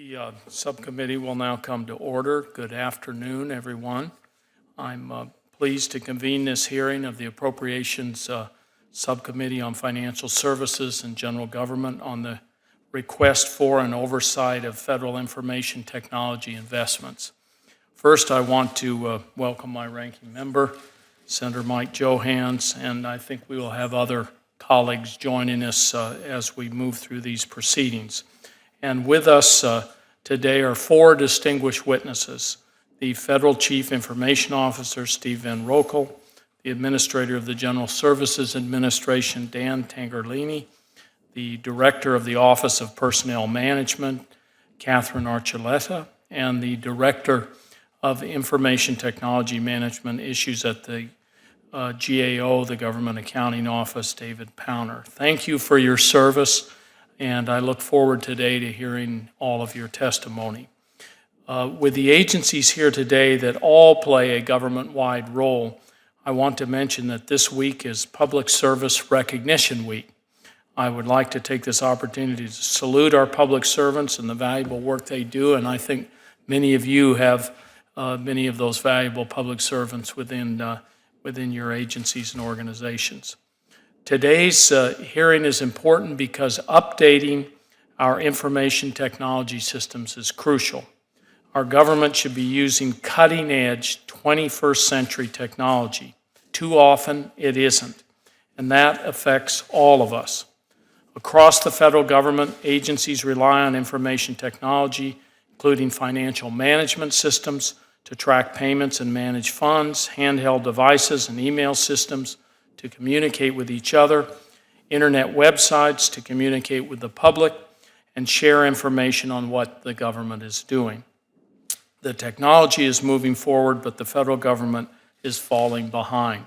The subcommittee will now come to order. Good afternoon, everyone. I'm pleased to convene this hearing of the Appropriations Subcommittee on Financial Services and General Government on the request for and oversight of federal information technology investments. First, I want to welcome my ranking member, Senator Mike Johans, and I think we will have other colleagues joining us as we move through these proceedings. And with us today are four distinguished witnesses: the Federal Chief Information Officer, Steve Van Rokel, the Administrator of the General Services Administration, Dan Tangerlini, the Director of the Office of Personnel Management, Catherine Archuleta, and the Director of Information Technology Management Issues at the GAO, the Government Accounting Office, David Powner. Thank you for your service, and I look forward today to hearing all of your testimony. With the agencies here today that all play a government-wide role, I want to mention that this week is Public Service Recognition Week. I would like to take this opportunity to salute our public servants and the valuable work they do, and I think many of you have many of those valuable public servants within your agencies and organizations. Today's hearing is important because updating our information technology systems is crucial. Our government should be using cutting-edge 21st century technology. Too often it isn't, and that affects all of us. Across the federal government, agencies rely on information technology, including financial management systems to track payments and manage funds, handheld devices and email systems to communicate with each other, internet websites to communicate with the public, and share information on what the government is doing. The technology is moving forward, but the federal government is falling behind.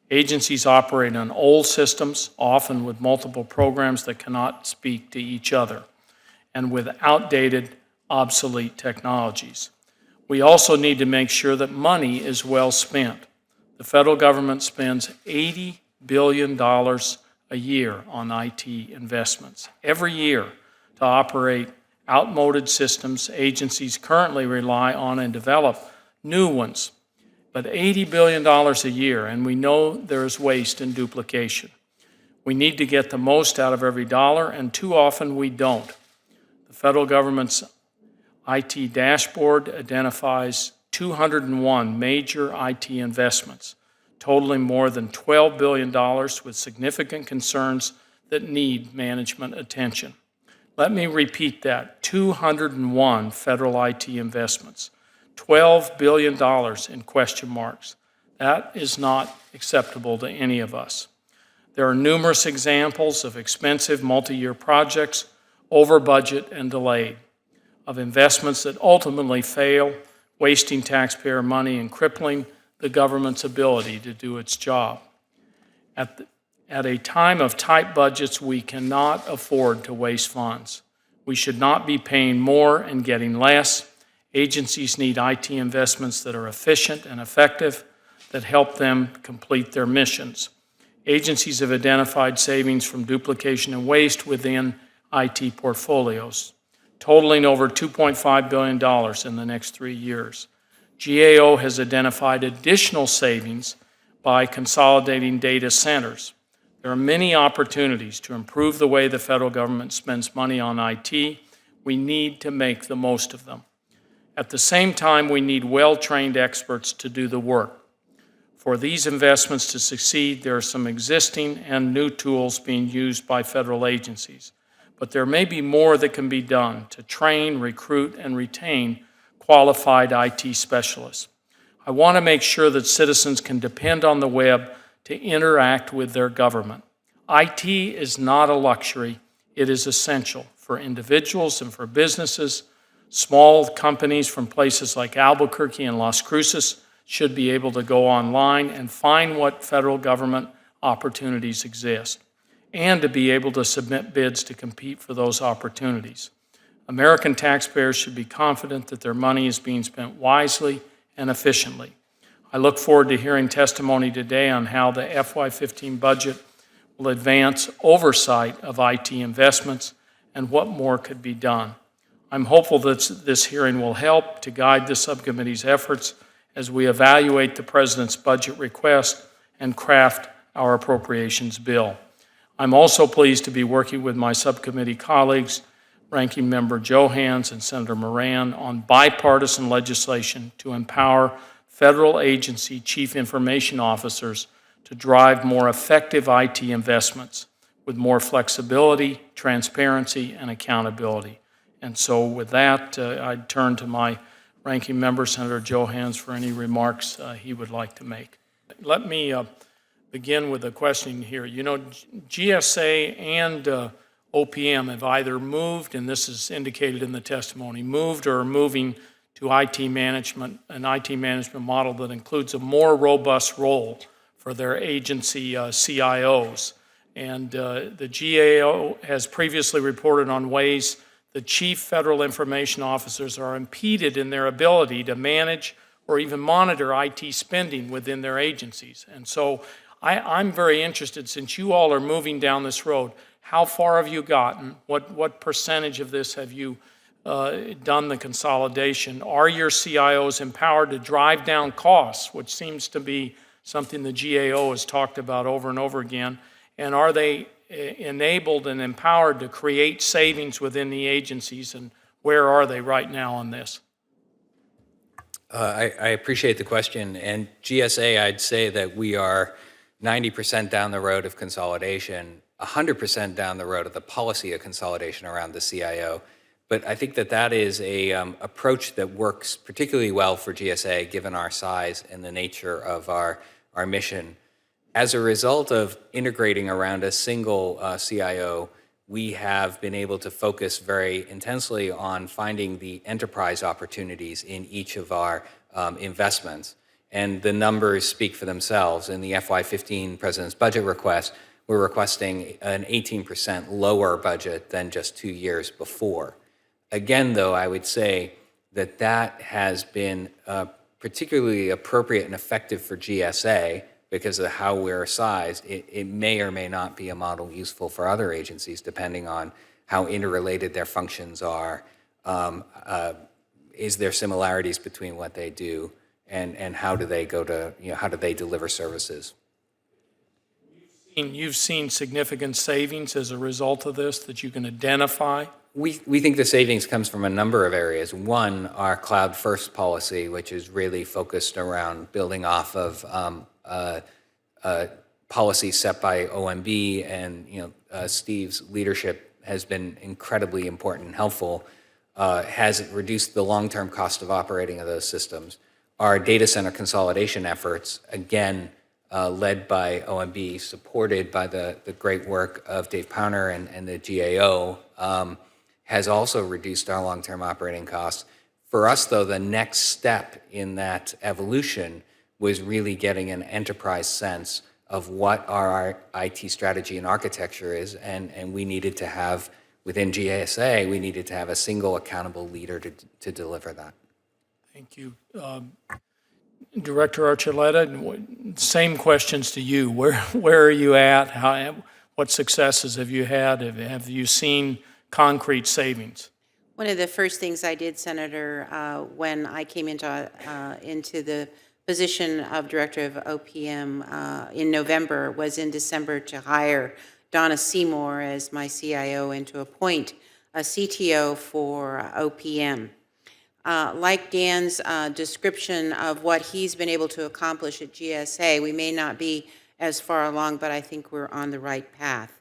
Agencies operate on old systems, often with multiple programs that cannot speak to each other, and with outdated, obsolete technologies. We also need to make sure that money is well spent. The federal government spends $80 billion a year on IT investments. Every year, to operate outmoded systems, agencies currently rely on and develop new ones. But $80 billion a year, and we know there is waste and duplication. We need to get the most out of every dollar, and too often we don't. The federal government's IT dashboard identifies 201 major IT investments, totaling more than $12 billion, with significant concerns that need management attention. Let me repeat that: 201 federal IT investments, $12 billion in question marks. That is not acceptable to any of us. There are numerous examples of expensive multi-year projects, over budget and delayed, of investments that ultimately fail, wasting taxpayer money and crippling the government's ability to do its job. At a time of tight budgets, we cannot afford to waste funds. We should not be paying more and getting less. Agencies need IT investments that are efficient and effective, that help them complete their missions. Agencies have identified savings from duplication and waste within IT portfolios, totaling over $2.5 billion in the next 3 years. GAO has identified additional savings by consolidating data centers. There are many opportunities to improve the way the federal government spends money on IT. We need to make the most of them. At the same time, we need well-trained experts to do the work. For these investments to succeed, there are some existing and new tools being used by federal agencies. But there may be more that can be done to train, recruit, and retain qualified IT specialists. I want to make sure that citizens can depend on the web to interact with their government. IT is not a luxury. It is essential for individuals and for businesses. Small companies from places like Albuquerque and Las Cruces should be able to go online and find what federal government opportunities exist, and to be able to submit bids to compete for those opportunities. American taxpayers should be confident that their money is being spent wisely and efficiently. I look forward to hearing testimony today on how the FY15 budget will advance oversight of IT investments and what more could be done. I'm hopeful that this hearing will help to guide the subcommittee's efforts as we evaluate the President's budget request and craft our appropriations bill. I'm also pleased to be working with my subcommittee colleagues, Ranking Member Johans and Senator Moran, on bipartisan legislation to empower federal agency chief information officers to drive more effective IT investments with more flexibility, transparency, and accountability. And so with that, I'd turn to my ranking member, Senator Johans, for any remarks he would like to make. Let me begin with a question here. You know, GSA and OPM have either moved, and this is indicated in the testimony, moved or are moving to IT management, an IT management model that includes a more robust role for their agency CIOs. And the GAO has previously reported on ways the chief federal information officers are impeded in their ability to manage or even monitor IT spending within their agencies. And so I'm very interested, since you all are moving down this road, how far have you gotten? What percentage of this have you done the consolidation? Are your CIOs empowered to drive down costs, which seems to be something the GAO has talked about over and over again? And are they enabled and empowered to create savings within the agencies, and where are they right now on this? I appreciate the question. And GSA, I'd say that we are 90% down the road of consolidation, 100% down the road of the policy of consolidation around the CIO. But I think that that is a approach that works particularly well for GSA, given our size and the nature of our mission. As a result of integrating around a single CIO, we have been able to focus very intensely on finding the enterprise opportunities in each of our investments. And the numbers speak for themselves. In the FY15 President's budget request, we're requesting an 18% lower budget than just 2 years before. Again, though, I would say that that has been particularly appropriate and effective for GSA because of how we're sized. It may or may not be a model useful for other agencies, depending on how interrelated their functions are. Is there similarities between what they do, and how do they go to, how do they deliver services? You've seen significant savings as a result of this that you can identify? We think the savings comes from a number of areas. One, our cloud first policy, which is really focused around building off of policies set by OMB, and Steve's leadership has been incredibly important and helpful, has reduced the long-term cost of operating of those systems. Our data center consolidation efforts, again, led by OMB, supported by the great work of Dave Powner and the GAO, has also reduced our long-term operating costs. For us, though, the next step in that evolution was really getting an enterprise sense of what our IT strategy and architecture is, and we needed to have, within GSA, we needed to have a single accountable leader to deliver that. Thank you. Director Archuleta, same questions to you. Where are you at? What successes have you had? Have you seen concrete savings? One of the first things I did, Senator, when I came into the position of Director of OPM in November, was in December to hire Donna Seymour as my CIO and to appoint a CTO for OPM. Like Dan's description of what he's been able to accomplish at GSA, we may not be as far along, but I think we're on the right path.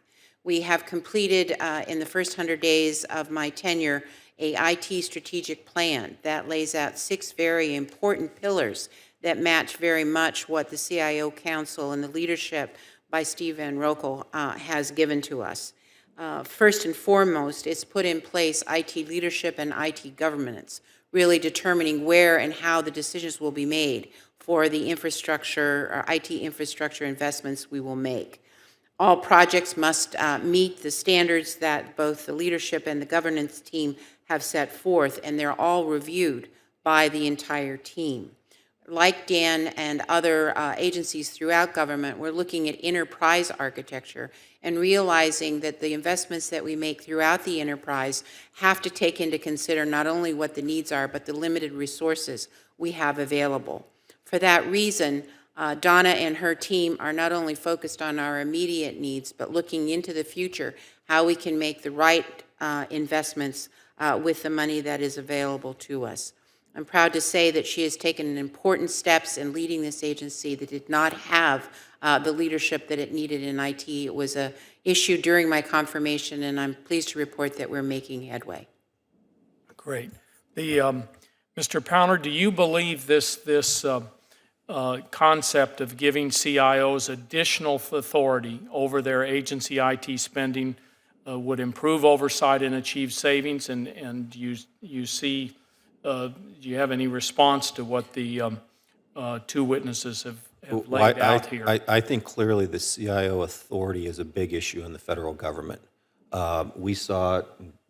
We have completed, in the first 100 days of my tenure, a IT strategic plan that lays out 6 very important pillars that match very much what the CIO Council and the leadership by Steve Van Rokel has given to us. First and foremost, it's put in place IT leadership and IT governance, really determining where and how the decisions will be made for the infrastructure or IT infrastructure investments we will make. All projects must meet the standards that both the leadership and the governance team have set forth, and they're all reviewed by the entire team. like Dan and other agencies throughout government, we're looking at enterprise architecture and realizing that the investments that we make throughout the enterprise have to take into consider not only what the needs are, but the limited resources we have available. For that reason, Donna and her team are not only focused on our immediate needs, but looking into the future, how we can make the right investments with the money that is available to us. I'm proud to say that she has taken important steps in leading this agency that did not have the leadership that it needed in IT. It was an issue during my confirmation, and I'm pleased to report that we're making headway. Great. Mr. Powner, do you believe this concept of giving CIOs additional authority over their agency IT spending would improve oversight and achieve savings? And do you see, do you have any response to what the two witnesses have laid out here? I think clearly the CIO authority is a big issue in the federal government. We saw,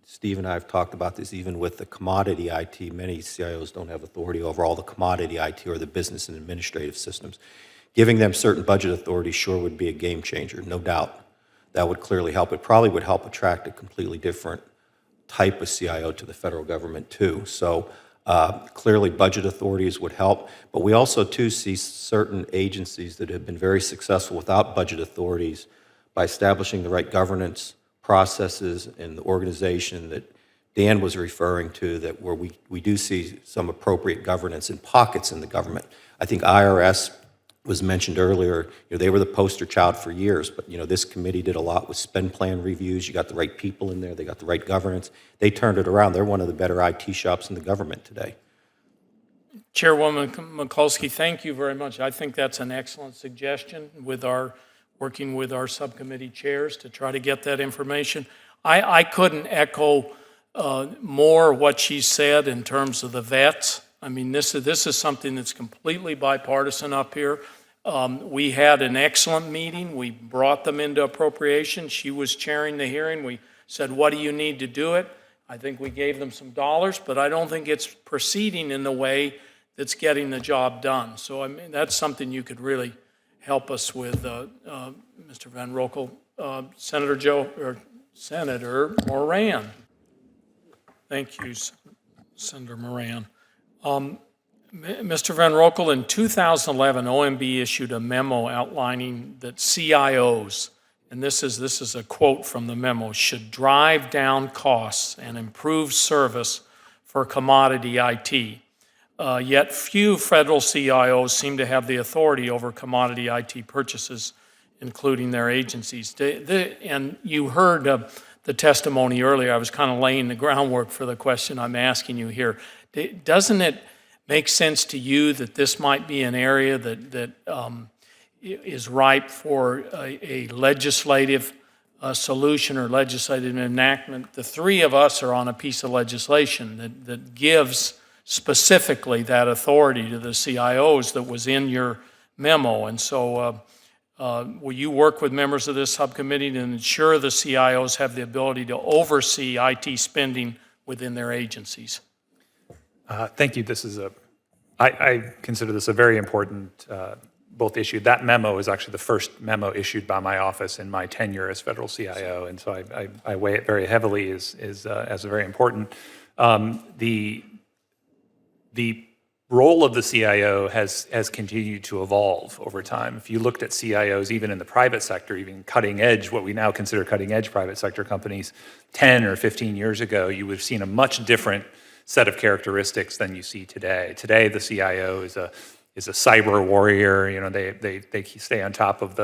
Steve and I have talked about this even with the commodity IT. Many CIOs don't have authority over all the commodity IT or the business and administrative systems. Giving them certain budget authority sure would be a game changer, no doubt. That would clearly help. It probably would help attract a completely different type of CIO to the federal government too. So clearly budget authorities would help, but we also too see certain agencies that have been very successful without budget authorities by establishing the right governance processes and the organization that Dan was referring to, that where we do see some appropriate governance in pockets in the government. I think IRS was mentioned earlier. They were the poster child for years, but this committee did a lot with spend plan reviews. You got the right people in there, they got the right governance. They turned it around. They're one of the better IT shops in the government today. Chairwoman Mikulski, thank you very much. I think that's an excellent suggestion with working with our subcommittee chairs to try to get that information. I couldn't echo more what she said in terms of the vets. I mean, this is something that's completely bipartisan up here. We had an excellent meeting. We brought them into appropriation. She was chairing the hearing. We said, what do you need to do it? I think we gave them some dollars, but I don't think it's proceeding in the way that's getting the job done. So I mean, that's something you could really help us with, Mr. Van Roekel. Senator Moran. Thank you, Senator Moran. Mr. Van Roekel, in 2011, OMB issued a memo outlining that CIOs, and this is a quote from the memo, should drive down costs and improve service for commodity IT. Yet few federal CIOs seem to have the authority over commodity IT purchases, including their agencies. And you heard the testimony earlier. I was kind of laying the groundwork for the question I'm asking you here. Doesn't it make sense to you that this might be an area that is ripe for a legislative solution or legislative enactment? The three of us are on a piece of legislation that gives specifically that authority to the CIOs that was in your memo. And so will you work with members of this subcommittee to ensure the CIOs have the ability to oversee IT spending within their agencies? Thank you. I consider this a very important both issue. That memo is actually the first memo issued by my office in my tenure as federal CIO, and so I weigh it very heavily as very important. The role of the CIO has continued to evolve over time. If you looked at CIOs, even in the private sector, even cutting edge, what we now consider cutting edge private sector companies, 10 or 15 years ago, you would have seen a much different set of characteristics than you see today. Today, the CIO is a cyber warrior. They stay on top of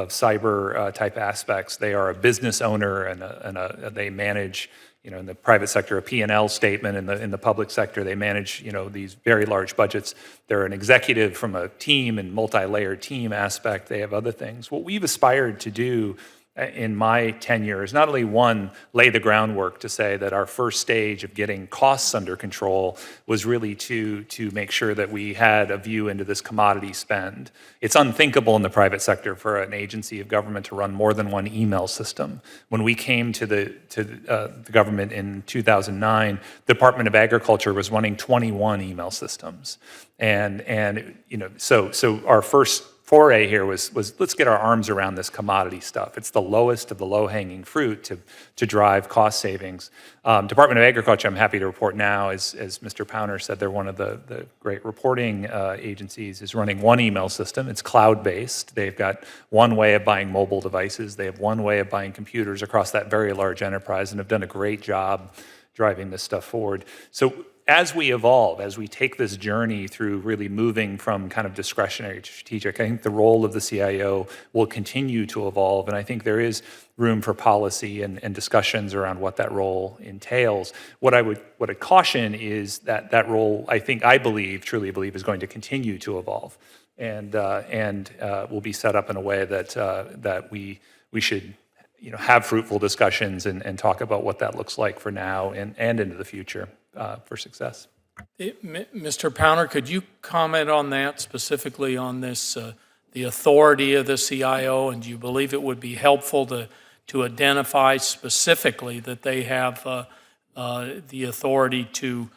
cyber type aspects. They are a business owner and they manage. In the private sector, a P&L statement. In the public sector, they manage, these very large budgets. They're an executive from a team and multi-layered team aspect. They have other things. What we've aspired to do in my tenure is not only one, lay the groundwork to say that our first stage of getting costs under control was really to make sure that we had a view into this commodity spend. It's unthinkable in the private sector for an agency of government to run more than one email system. When we came to the government in 2009, the Department of Agriculture was running 21 email systems, and so our first foray here was let's get our arms around this commodity stuff. It's the lowest of the low-hanging fruit to drive cost savings. Department of Agriculture, I'm happy to report now, as Mr. Powner said, they're one of the great reporting agencies, is running one email system. It's cloud-based. They've got one way of buying mobile devices. They have one way of buying computers across that very large enterprise and have done a great job driving this stuff forward. So as we evolve, as we take this journey through really moving from kind of discretionary to strategic, I think the role of the CIO will continue to evolve, and I think there is room for policy and discussions around what that role entails. What I'd caution is that role, I truly believe, is going to continue to evolve, and will be set up in a way that we should have fruitful discussions and talk about what that looks like for now and into the future for success. Mr. Powner, could you comment on that, specifically on this, the authority of the CIO, and do you believe it would be helpful to identify specifically that they have the authority to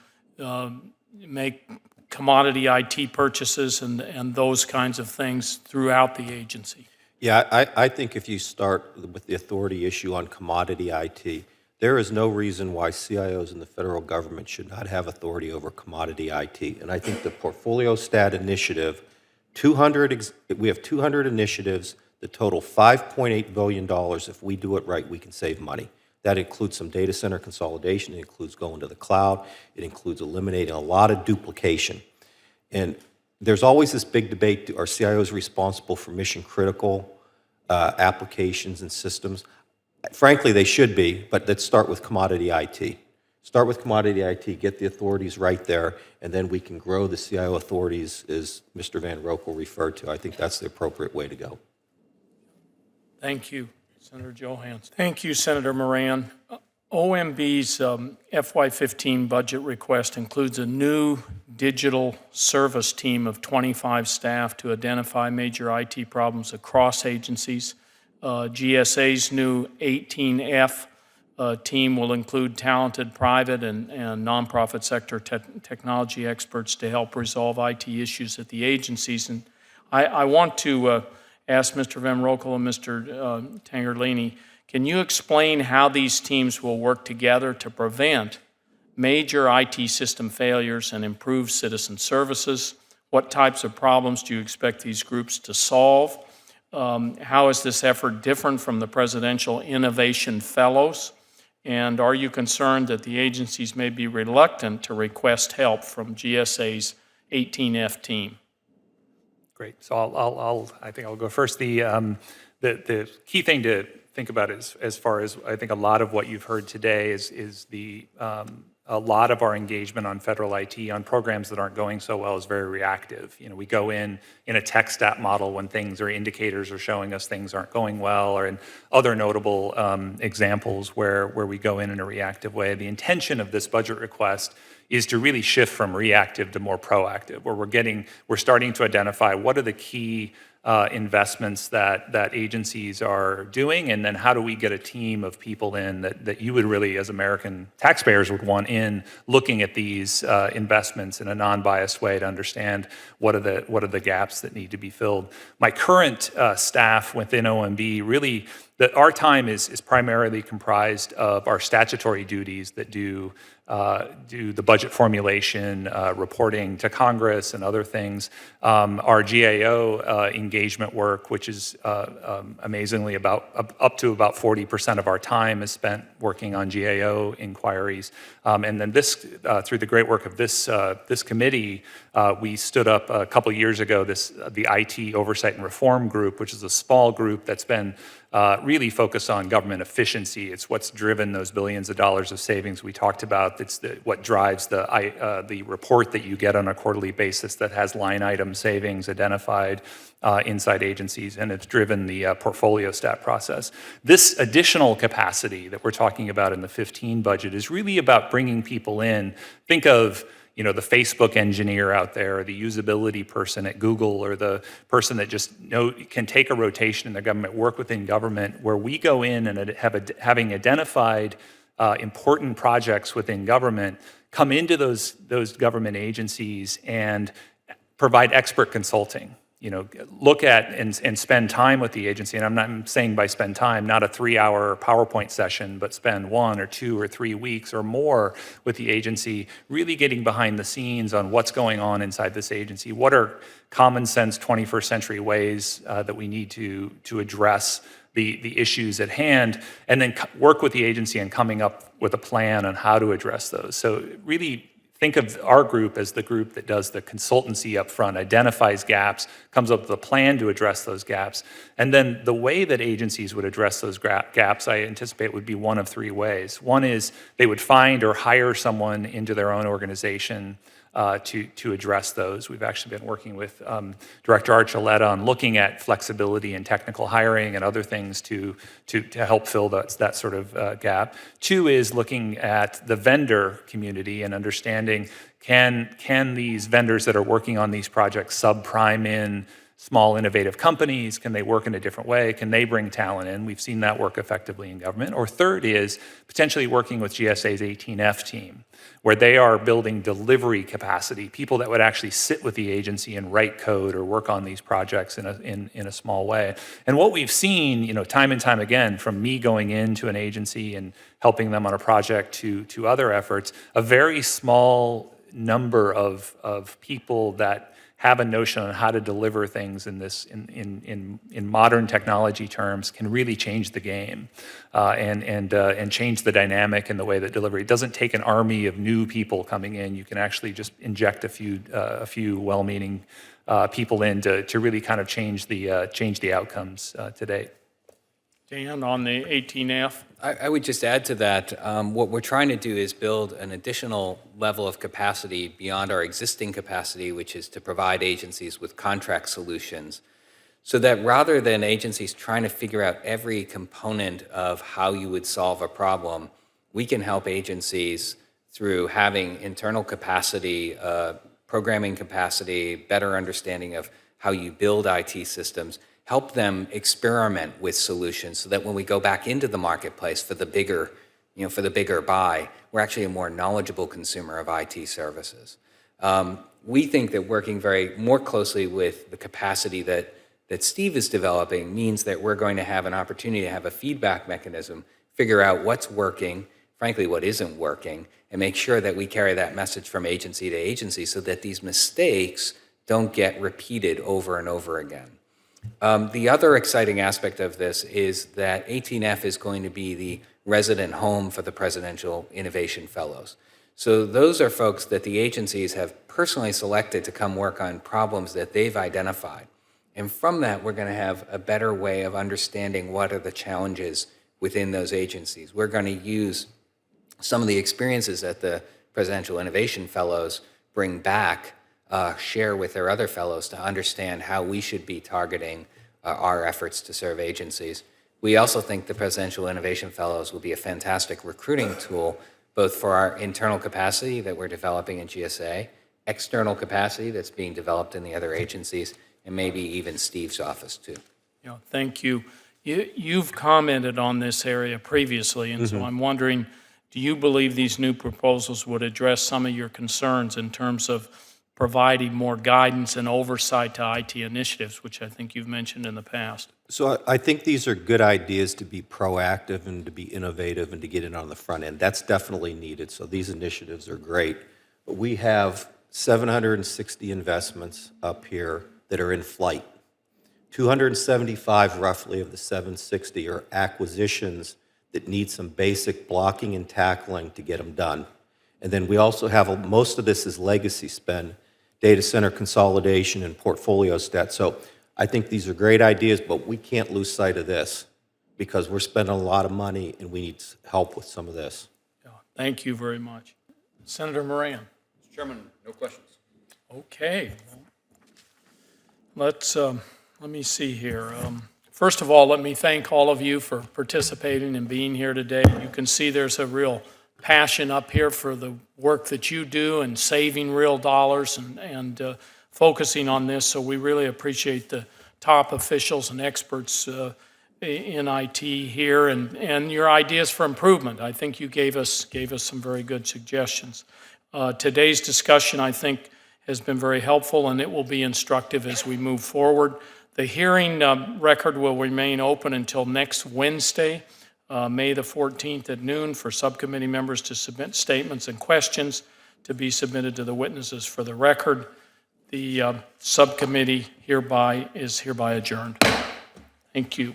make commodity IT purchases and those kinds of things throughout the agency? Yeah, I think if you start with the authority issue on commodity IT, there is no reason why CIOs in the federal government should not have authority over commodity IT. And I think the Portfolio Stat Initiative, we have 200 initiatives that total $5.8 billion. If we do it right, we can save money. That includes some data center consolidation. It includes going to the cloud. It includes eliminating a lot of duplication. And there's always this big debate, are CIOs responsible for mission-critical applications and systems? Frankly, they should be, but let's start with commodity IT. Start with commodity IT, get the authorities right there, and then we can grow the CIO authorities, as Mr. Van Rokel referred to. I think that's the appropriate way to go. Thank you, Senator Johanns. Thank you, Senator Moran. OMB's FY15 budget request includes a new digital service team of 25 staff to identify major IT problems across agencies. GSA's new 18F team will include talented private and nonprofit sector technology experts to help resolve IT issues at the agencies. And I want to ask Mr. Van Rokel and Mr. Tangerlini, can you explain how these teams will work together to prevent major IT system failures and improve citizen services? What types of problems do you expect these groups to solve? How is this effort different from the Presidential Innovation Fellows? And are you concerned that the agencies may be reluctant to request help from GSA's 18F team? Great. So I think I'll go first. The key thing to think about is, as far as I think a lot of what you've heard today is a lot of our engagement on federal IT on programs that aren't going so well is very reactive. We go in a tech stat model when things or indicators are showing us things aren't going well, or in other notable examples where we go in a reactive way. The intention of this budget request is to really shift from reactive to more proactive, where we're starting to identify what are the key investments that agencies are doing, and then how do we get a team of people in that you would really, as American taxpayers, would want in looking at these investments in a non-biased way to understand what are the gaps that need to be filled. My current staff within OMB really, our time is primarily comprised of our statutory duties that do the budget formulation, reporting to Congress and other things. Our GAO engagement work, which is amazingly up to about 40% of our time is spent working on GAO inquiries. And then through the great work of this committee, we stood up a couple years ago the IT Oversight and Reform Group, which is a small group that's been really focus on government efficiency. It's what's driven those billions of dollars of savings we talked about. It's what drives the report that you get on a quarterly basis that has line item savings identified inside agencies, and it's driven the portfolio stat process. This additional capacity that we're talking about in the 15 budget is really about bringing people in. Think of the Facebook engineer out there, or the usability person at Google, or the person that just can take a rotation in the government, work within government, where we go in and having identified important projects within government, come into those government agencies and provide expert consulting. Look at and spend time with the agency. And I'm saying by spend time, not a 3-hour PowerPoint session, but spend 1 or 2 or 3 weeks or more with the agency, really getting behind the scenes on what's going on inside this agency. What are common sense 21st century ways that we need to address the issues at hand, and then work with the agency and coming up with a plan on how to address those. So really think of our group as the group that does the consultancy up front, identifies gaps, comes up with a plan to address those gaps. And then the way that agencies would address those gaps, I anticipate, would be one of 3 ways. One is they would find or hire someone into their own organization to address those. We've actually been working with Director Archuleta on looking at flexibility and technical hiring and other things to help fill that sort of gap. 2 is looking at the vendor community and understanding, can these vendors that are working on these projects subprime in small innovative companies? Can they work in a different way? Can they bring talent in? We've seen that work effectively in government. Or 3rd is potentially working with GSA's 18F team, where they are building delivery capacity, people that would actually sit with the agency and write code or work on these projects in a small way. And what we've seen, time and time again, from me going into an agency and helping them on a project to other efforts, a very small number of people that have a notion on how to deliver things in modern technology terms can really change the game and change the dynamic in the way that delivery. It doesn't take an army of new people coming in. You can actually just inject a few well-meaning people in to really kind of change the outcomes to date. Dan, on the 18F? I would just add to that, what we're trying to do is build an additional level of capacity beyond our existing capacity, which is to provide agencies with contract solutions, so that rather than agencies trying to figure out every component of how you would solve a problem, we can help agencies through having internal capacity, programming capacity, better understanding of how you build IT systems, help them experiment with solutions so that when we go back into the marketplace for the bigger buy, we're actually a more knowledgeable consumer of IT services. We think that working more closely with the capacity that Steve is developing means that we're going to have an opportunity to have a feedback mechanism, figure out what's working, frankly, what isn't working, and make sure that we carry that message from agency to agency so that these mistakes don't get repeated over and over again. The other exciting aspect of this is that 18F is going to be the resident home for the Presidential Innovation Fellows. So those are folks that the agencies have personally selected to come work on problems that they've identified. And from that, we're going to have a better way of understanding what are the challenges within those agencies. We're going to use some of the experiences that the Presidential Innovation Fellows bring back, share with their other fellows to understand how we should be targeting our efforts to serve agencies. We also think the Presidential Innovation Fellows will be a fantastic recruiting tool, both for our internal capacity that we're developing in GSA, external capacity that's being developed in the other agencies, and maybe even Steve's office too. Yeah, thank you. You've commented on this area previously, and so I'm wondering, do you believe these new proposals would address some of your concerns in terms of providing more guidance and oversight to IT initiatives, which I think you've mentioned in the past? So I think these are good ideas to be proactive and to be innovative and to get in on the front end. That's definitely needed, so these initiatives are great. But we have 760 investments up here that are in flight. 275 roughly of the 760 are acquisitions that need some basic blocking and tackling to get them done. And then we also have, most of this is legacy spend, data center consolidation and portfolio stats. So I think these are great ideas, but we can't lose sight of this. because we're spending a lot of money and we need help with some of this. Yeah, thank you very much. Senator Moran. Mr. Chairman, no questions. Okay. Let me see here. First of all, let me thank all of you for participating and being here today. You can see there's a real passion up here for the work that you do and saving real dollars and focusing on this. So we really appreciate the top officials and experts in IT here and your ideas for improvement. I think you gave us some very good suggestions. Today's discussion, I think, has been very helpful, and it will be instructive as we move forward. The hearing record will remain open until next Wednesday, May the 14th at noon, for subcommittee members to submit statements and questions to be submitted to the witnesses for the record. The subcommittee is hereby adjourned. Thank you.